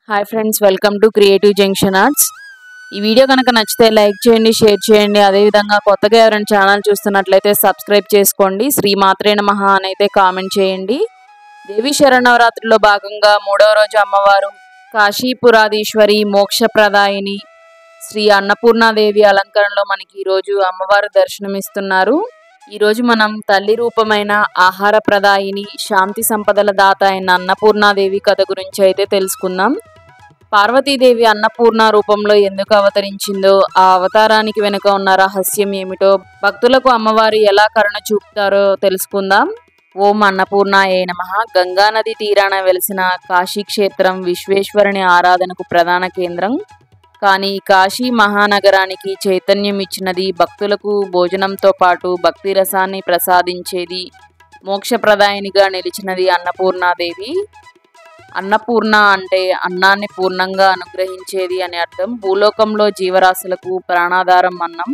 Hi friends, welcome to creative junction arts. ఈ video కనుక నచ్చితే లైక్ చేయండి, షేర్ చేయండి. అదేవిధంగా కొత్తగా ఎవరైనా ఛానల్ చూస్తున్నట్లయితే సబ్స్క్రైబ్ చేసుకోండి. శ్రీ మాత్రే నమః అని అయితే కామెంట్ చేయండి. దేవి శరణవరాత్రిలో భాగంగా 3వ రోజు అమ్మవారు కాశీపురాధీశ్వరి మోక్షప్రదాయిని శ్రీ అన్నపూర్ణాదేవి అలంకరణలో మనకి ఈరోజు అమ్మవారు దర్శనమిస్తున్నారు. ఈరోజు మనం తల్లి రూపమైన ఆహార ప్రదాయిని శాంతి సంపదల దాత అయిన అన్నపూర్ణాదేవి కథ గురించి అయితే తెలుసుకుందాం. పార్వతీదేవి అన్నపూర్ణ రూపంలో ఎందుకు అవతరించిందో, ఆ అవతారానికి వెనుక ఉన్న రహస్యం ఏమిటో, భక్తులకు అమ్మవారు ఎలా కరుణ చూపుతారో తెలుసుకుందాం. ఓం అన్నపూర్ణాయే నమః. గంగానది తీరాన వెలిసిన కాశీక్షేత్రం విశ్వేశ్వరుని ఆరాధనకు ప్రధాన కేంద్రం. కానీ కాశీ మహానగరానికి చైతన్యం ఇచ్చినది, భక్తులకు భోజనంతో పాటు భక్తి రసాన్ని ప్రసాదించేది, మోక్షప్రదాయినిగా నిలిచినది అన్నపూర్ణాదేవి. అన్నపూర్ణ అంటే అన్నాన్ని పూర్ణంగా అనుగ్రహించేది అని అర్థం. భూలోకంలో జీవరాశులకు ప్రాణాధారం అన్నం.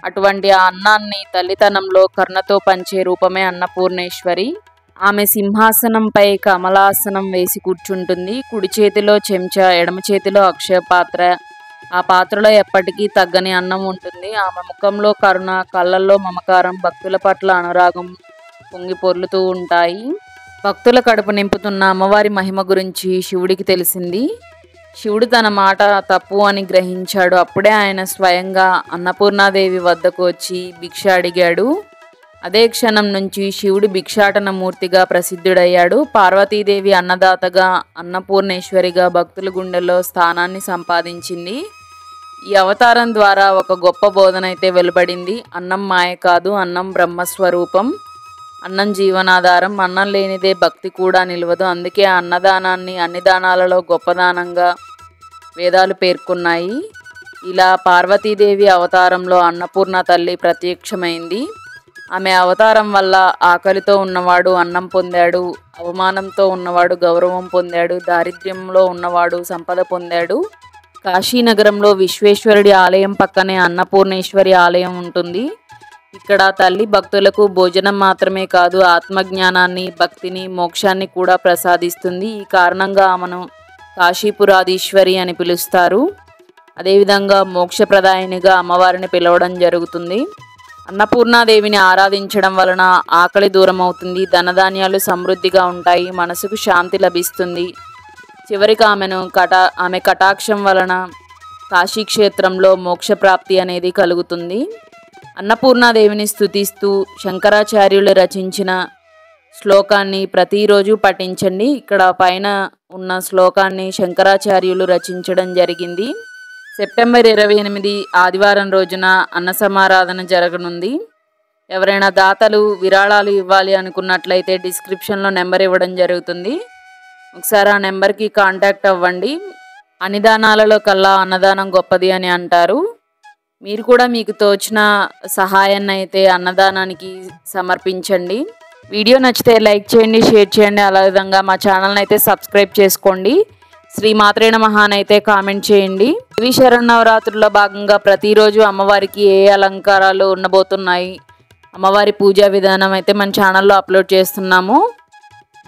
అటువంటి ఆ అన్నాన్ని తల్లితనంలో కరుణతో పంచే రూపమే అన్నపూర్ణేశ్వరి. ఆమె సింహాసనంపై కమలాసనం వేసి కూర్చుంటుంది. కుడి చేతిలో చెంచా, ఎడమ చేతిలో అక్షయ పాత్ర. ఆ పాత్రలో ఎప్పటికీ తగ్గని అన్నం ఉంటుంది. ఆమె ముఖంలో కరుణ, కళ్ళల్లో మమకారం, భక్తుల పట్ల అనురాగం పొంగి పొర్లుతూ ఉంటాయి. భక్తుల కడుపు నింపుతున్న అమ్మవారి మహిమ గురించి శివుడికి తెలిసింది. శివుడు తన మాట తప్పు అని గ్రహించాడు. అప్పుడే ఆయన స్వయంగా అన్నపూర్ణాదేవి వద్దకు వచ్చి భిక్ష అడిగాడు. అదే క్షణం నుంచి శివుడు భిక్షాటన మూర్తిగా ప్రసిద్ధుడయ్యాడు. పార్వతీదేవి అన్నదాతగా, అన్నపూర్ణేశ్వరిగా భక్తుల గుండెల్లో స్థానాన్ని సంపాదించింది. ఈ అవతారం ద్వారా ఒక గొప్ప బోధన అయితే వెలువడింది. అన్నం మాయ కాదు, అన్నం బ్రహ్మస్వరూపం. అన్నం జీవనాధారం. అన్నం లేనిదే భక్తి కూడా నిలవదు. అందుకే ఆ అన్నదానాన్ని అన్ని దానాలలో గొప్పదానంగా వేదాలు పేర్కొన్నాయి. ఇలా పార్వతీదేవి అవతారంలో అన్నపూర్ణ తల్లి ప్రత్యక్షమైంది. ఆమె అవతారం వల్ల ఆకలితో ఉన్నవాడు అన్నం పొందాడు, అవమానంతో ఉన్నవాడు గౌరవం పొందాడు, దారిద్ర్యంలో ఉన్నవాడు సంపద పొందాడు. కాశీనగరంలో విశ్వేశ్వరుడి ఆలయం పక్కనే అన్నపూర్ణేశ్వరి ఆలయం ఉంటుంది. ఇక్కడ తల్లి భక్తులకు భోజనం మాత్రమే కాదు, ఆత్మజ్ఞానాన్ని, భక్తిని, మోక్షాన్ని కూడా ప్రసాదిస్తుంది. ఈ కారణంగా ఆమెను కాశీపురాధీశ్వరి అని పిలుస్తారు. అదేవిధంగా మోక్షప్రదాయినిగా అమ్మవారిని పిలవడం జరుగుతుంది. అన్నపూర్ణాదేవిని ఆరాధించడం వలన ఆకలి దూరం అవుతుంది, ధనధాన్యాలు సమృద్ధిగా ఉంటాయి, మనసుకు శాంతి లభిస్తుంది. చివరికి ఆమె కటాక్షం వలన కాశీక్షేత్రంలో మోక్షప్రాప్తి అనేది కలుగుతుంది. అన్నపూర్ణాదేవిని స్తుతిస్తూ శంకరాచార్యులు రచించిన శ్లోకాన్ని ప్రతిరోజు పఠించండి. ఇక్కడ పైన ఉన్న శ్లోకాన్ని శంకరాచార్యులు రచించడం జరిగింది. సెప్టెంబర్ 28 ఆదివారం రోజున అన్న సమారాధన జరగనుంది. ఎవరైనా దాతలు విరాళాలు ఇవ్వాలి అనుకున్నట్లయితే డిస్క్రిప్షన్లో నెంబర్ ఇవ్వడం జరుగుతుంది. ఒకసారి ఆ నెంబర్కి కాంటాక్ట్ అవ్వండి. అన్నదానాలలో కల్లా అన్నదానం గొప్పది అని అంటారు. మీరు కూడా మీకు తోచిన సహాయాన్ని అయితే అన్నదానానికి సమర్పించండి. వీడియో నచ్చితే లైక్ చేయండి, షేర్ చేయండి. అదేవిధంగా మా ఛానల్ని అయితే సబ్స్క్రైబ్ చేసుకోండి. శ్రీ మాత్రే నమః అని అయితే కామెంట్ చేయండి. దేవి శరణవరాత్రుల్లో భాగంగా ప్రతిరోజు అమ్మవారికి ఏ అలంకారాలు ఉండబోతున్నాయి, అమ్మవారి పూజా విధానం అయితే మన ఛానల్లో అప్లోడ్ చేస్తున్నాము.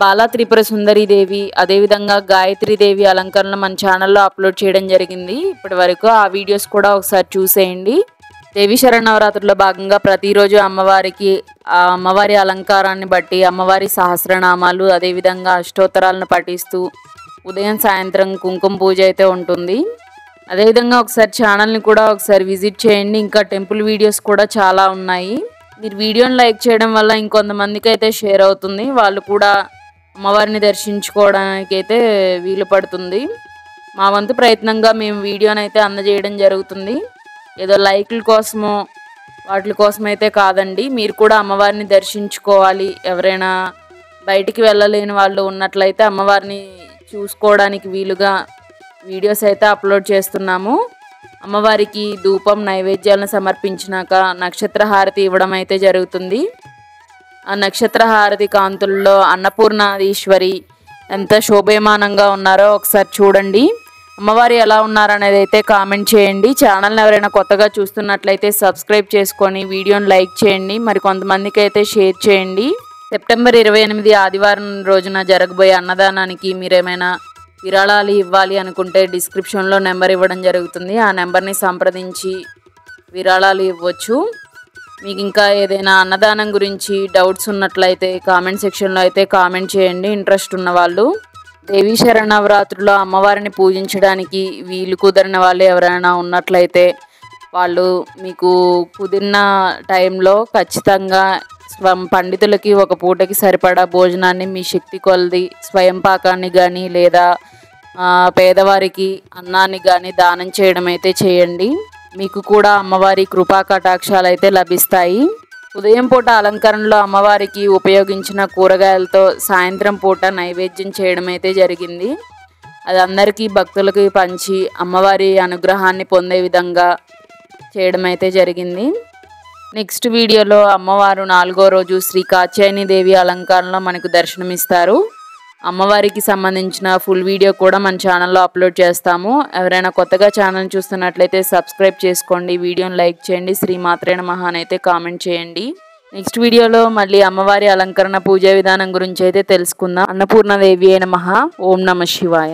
బాలా త్రిపుర సుందరీదేవి, అదేవిధంగా గాయత్రీదేవి అలంకరణలు మన ఛానల్లో అప్లోడ్ చేయడం జరిగింది ఇప్పటి వరకు. ఆ వీడియోస్ కూడా ఒకసారి చూసేయండి. దేవి శరణవరాత్రుల్లో భాగంగా ప్రతిరోజు అమ్మవారికి ఆ అమ్మవారి అలంకారాన్ని బట్టి అమ్మవారి సహస్రనామాలు, అదేవిధంగా అష్టోత్తరాలను పఠిస్తూ ఉదయం సాయంత్రం కుంకుమ పూజ అయితే ఉంటుంది. అదేవిధంగా ఒకసారి ఛానల్ని కూడా ఒకసారి విజిట్ చేయండి. ఇంకా టెంపుల్ వీడియోస్ కూడా చాలా ఉన్నాయి. మీరు వీడియోని లైక్ చేయడం వల్ల ఇంకొంతమందికి అయితే షేర్ అవుతుంది. వాళ్ళు కూడా అమ్మవారిని దర్శించుకోవడానికి అయితే వీలు పడుతుంది. మా వంతు ప్రయత్నంగా మేము వీడియోని అయితే అందజేయడం జరుగుతుంది. ఏదో లైక్ల కోసమో వాటి కోసం అయితే కాదండి. మీరు కూడా అమ్మవారిని దర్శించుకోవాలి. ఎవరైనా బయటికి వెళ్ళలేని వాళ్ళు ఉన్నట్లయితే అమ్మవారిని చూసుకోవడానికి వీలుగా వీడియోస్ అయితే అప్లోడ్ చేస్తున్నాము. అమ్మవారికి ధూపం నైవేద్యాలను సమర్పించినాక నక్షత్రహారతి ఇవ్వడం అయితే జరుగుతుంది. ఆ నక్షత్రహారతి కాంతుల్లో అన్నపూర్ణాధీశ్వరి ఎంత శోభయమానంగా ఉన్నారో ఒకసారి చూడండి. అమ్మవారు ఎలా ఉన్నారనేది అయితే కామెంట్ చేయండి. ఛానల్ని ఎవరైనా కొత్తగా చూస్తున్నట్లయితే సబ్స్క్రైబ్ చేసుకొని వీడియోని లైక్ చేయండి. మరి కొంతమందికి అయితే షేర్ చేయండి. సెప్టెంబర్ 28 ఆదివారం రోజున జరగబోయే అన్నదానానికి మీరేమైనా విరాళాలు ఇవ్వాలి అనుకుంటే డిస్క్రిప్షన్లో నెంబర్ ఇవ్వడం జరుగుతుంది. ఆ నెంబర్ని సంప్రదించి విరాళాలు ఇవ్వచ్చు. మీకు ఇంకా ఏదైనా అన్నదానం గురించి డౌట్స్ ఉన్నట్లయితే కామెంట్ సెక్షన్లో అయితే కామెంట్ చేయండి ఇంట్రెస్ట్ ఉన్నవాళ్ళు. దేవీ శరణవరాత్రుల్లో అమ్మవారిని పూజించడానికి వీలు కుదిరిన వాళ్ళు ఎవరైనా ఉన్నట్లయితే వాళ్ళు మీకు కుదిరిన టైంలో ఖచ్చితంగా పండితులకి ఒక పూటకి సరిపడా భోజనాన్ని మీ శక్తి కొలది స్వయం పాకాన్ని కానీ లేదా పేదవారికి అన్నాన్ని కానీ దానం చేయడం అయితే చేయండి. మీకు కూడా అమ్మవారి కృపా కటాక్షాలు అయితే లభిస్తాయి. ఉదయం పూట అలంకరణలో అమ్మవారికి ఉపయోగించిన కూరగాయలతో సాయంత్రం పూట నైవేద్యం చేయడం అయితే జరిగింది. అది అందరికీ భక్తులకి పంచి అమ్మవారి అనుగ్రహాన్ని పొందే విధంగా చేయడం అయితే జరిగింది. నెక్స్ట్ వీడియోలో అమ్మవారు 4వ రోజు శ్రీ కాత్యాయని దేవి అలంకరణలో మనకు దర్శనమిస్తారు. అమ్మవారికి సంబంధించిన ఫుల్ వీడియో కూడా మన ఛానల్లో అప్లోడ్ చేస్తాము. ఎవరైనా కొత్తగా ఛానల్ చూస్తున్నట్లయితే సబ్స్క్రైబ్ చేసుకోండి, వీడియోని లైక్ చేయండి, శ్రీమాత్రే నమః అని అయితే కామెంట్ చేయండి. నెక్స్ట్ వీడియోలో మళ్ళీ అమ్మవారి అలంకరణ పూజా విధానం గురించి అయితే తెలుసుకుందాం. అన్నపూర్ణదేవి నమః. ఓం నమః శివాయ.